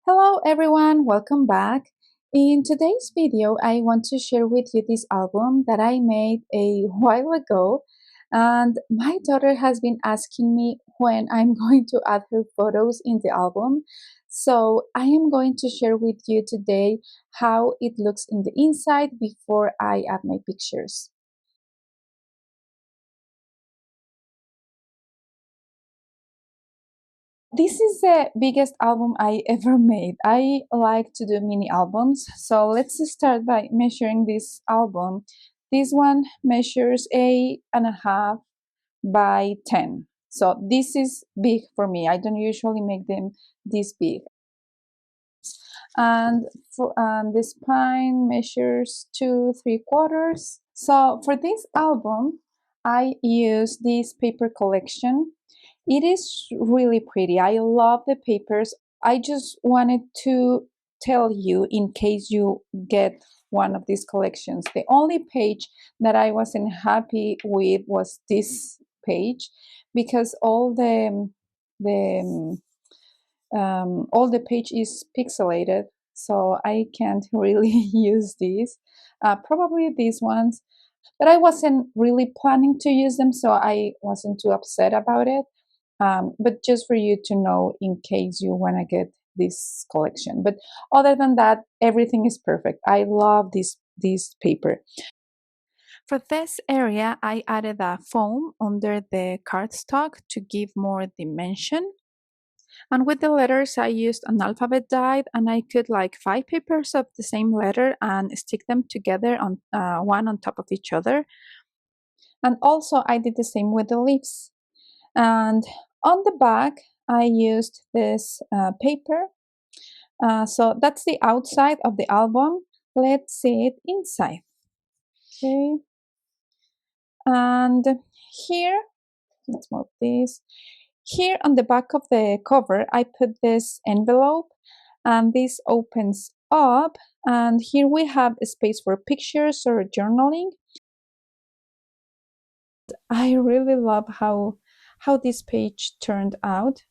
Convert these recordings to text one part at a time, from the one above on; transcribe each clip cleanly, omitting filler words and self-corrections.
Hello everyone, welcome back. In today's video, I want to share with you this album that I made a while ago, and my daughter has been asking me when I'm going to add her photos in the album. So I am going to share with you today how it looks in the inside before I add my pictures. This is the biggest album I ever made. I like to do mini albums. So let's start by measuring this album. This one measures 8.5 by 10. So this is big for me. I don't usually make them this big. And the spine measures 2 3/4. So for this album, I use this paper collection. It is really pretty. I love the papers. I just wanted to tell you in case you get one of these collections. The only page that I wasn't happy with was this page because the all the page is pixelated, so I can't really use these. Probably these ones, but I wasn't really planning to use them, so I wasn't too upset about it. But just for you to know in case you want to get this collection. But other than that, everything is perfect. I love this paper. For this area, I added a foam under the cardstock to give more dimension. And with the letters, I used an alphabet die, and I cut like 5 papers of the same letter and stick them together on one on top of each other. And also I did the same with the leaves. And on the back, I used this paper. So that's the outside of the album. Let's see it inside. Okay. And here, let's move this. Here on the back of the cover, I put this envelope, and this opens up, and here we have a space for pictures or journaling. I really love how this page turned out.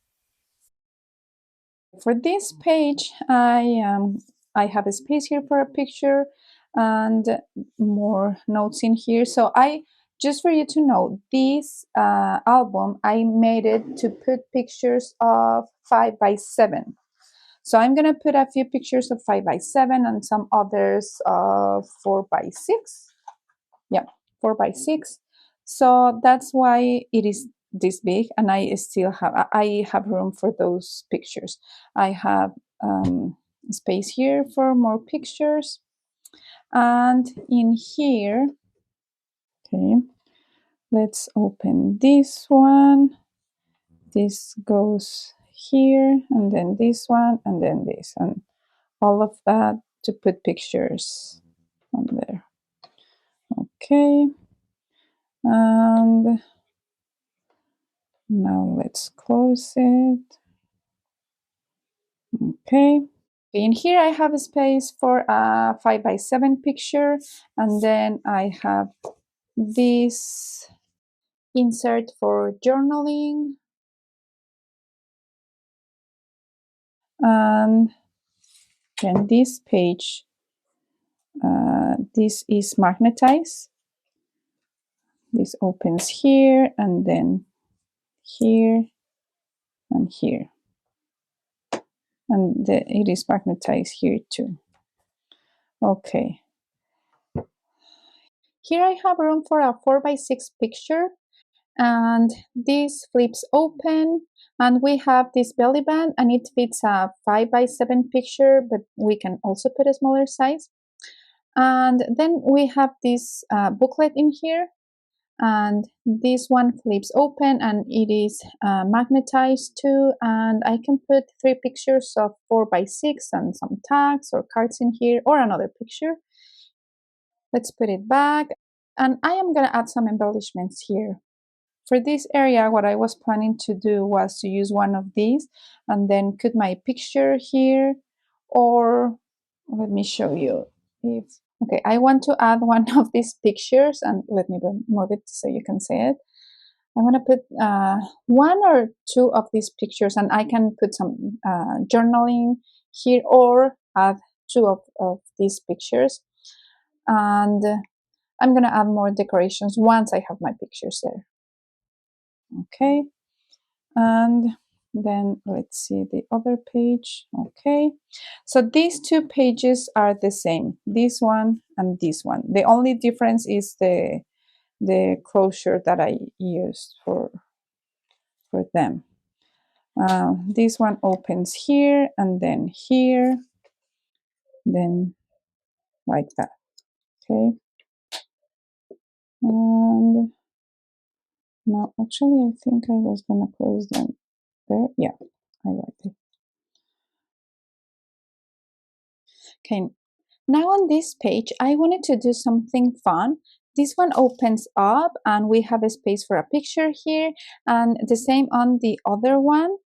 For this page, I have a space here for a picture and more notes in here. So I just for you to know, this album I made it to put pictures of 5 by 7. So I'm gonna put a few pictures of 5 by 7 and some others of 4 by 6. Yeah, 4 by 6. So that's why it is this big, and I have room for those pictures. I have space here for more pictures, and in here, okay, let's open this one. This goes here, and then this one, and then this, and all of that to put pictures on there. Okay, and now let's close it. Okay. In here I have a space for a 5 by 7 picture, and then I have this insert for journaling, and then this page, this is magnetized. This opens here, and then here, and here. And it is magnetized here too. Okay. Here I have room for a 4 by 6 picture, and this flips open, and we have this belly band, and it fits a 5 by 7 picture, but we can also put a smaller size. And then we have this booklet in here, and this one flips open, and it is magnetized too, and I can put 3 pictures of 4 by 6 and some tags or cards in here, or another picture. Let's put it back, and I am gonna add some embellishments here. For this area, what I was planning to do was to use one of these and then put my picture here, or let me show you. Okay, I want to add one of these pictures, and let me move it so you can see it. I want to put one or two of these pictures, and I can put some journaling here or add two of these pictures. And I'm going to add more decorations once I have my pictures there. Okay. And then let's see the other page. Okay. So these two pages are the same, this one and this one. The only difference is the closure that I used for them. This one opens here and then here, then like that. Okay. And now actually I think I was gonna close them there. Yeah, I like it. Okay, now on this page I wanted to do something fun. This one opens up and we have a space for a picture here, and the same on the other one.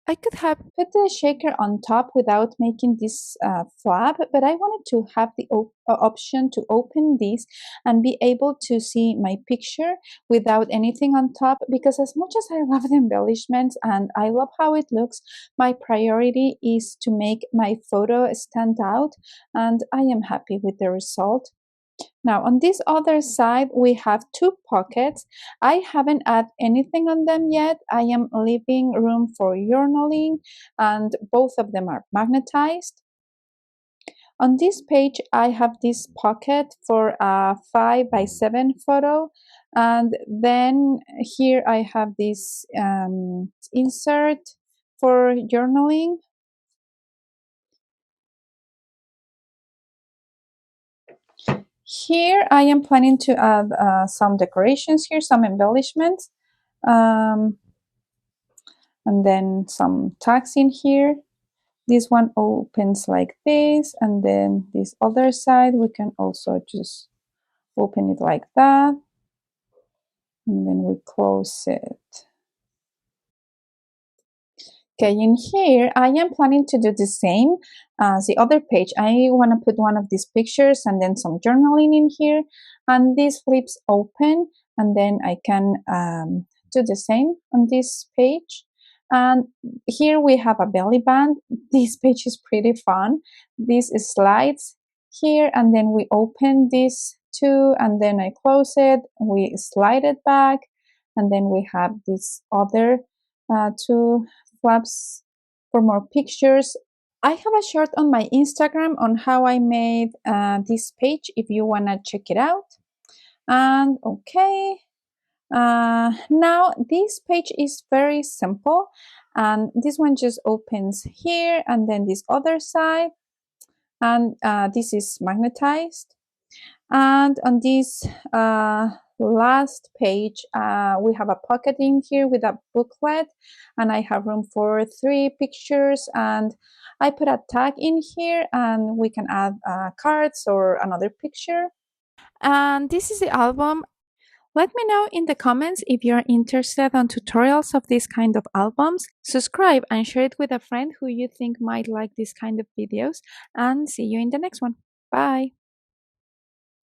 I could have put the shaker on top without making this flap, but I wanted to have the option to open this and be able to see my picture without anything on top, because as much as I love the embellishments and I love how it looks, my priority is to make my photo stand out, and I am happy with the result. Now on this other side, we have two pockets. I haven't added anything on them yet. I am leaving room for journaling, and both of them are magnetized. On this page, I have this pocket for a 5x7 photo. And then here I have this insert for journaling. Here I am planning to add some decorations here, some embellishments, and then some tags in here. This one opens like this, and then this other side we can also just open it like that, and then we close it. Okay, in here, I am planning to do the same as the other page. I want to put one of these pictures and then some journaling in here, and this flips open, and then I can do the same on this page. And here we have a belly band. This page is pretty fun. This slides here, and then we open this too, and then I close it, we slide it back, and then we have this other two flaps for more pictures. I have a short on my Instagram on how I made this page if you want to check it out. And okay, now this page is very simple, and this one just opens here and then this other side, and this is magnetized. And on this last page, we have a pocket in here with a booklet, and I have room for 3 pictures, and I put a tag in here, and we can add cards or another picture. And this is the album. Let me know in the comments if you're interested on tutorials of this kind of albums. Subscribe and share it with a friend who you think might like this kind of videos, and see you in the next one. Bye!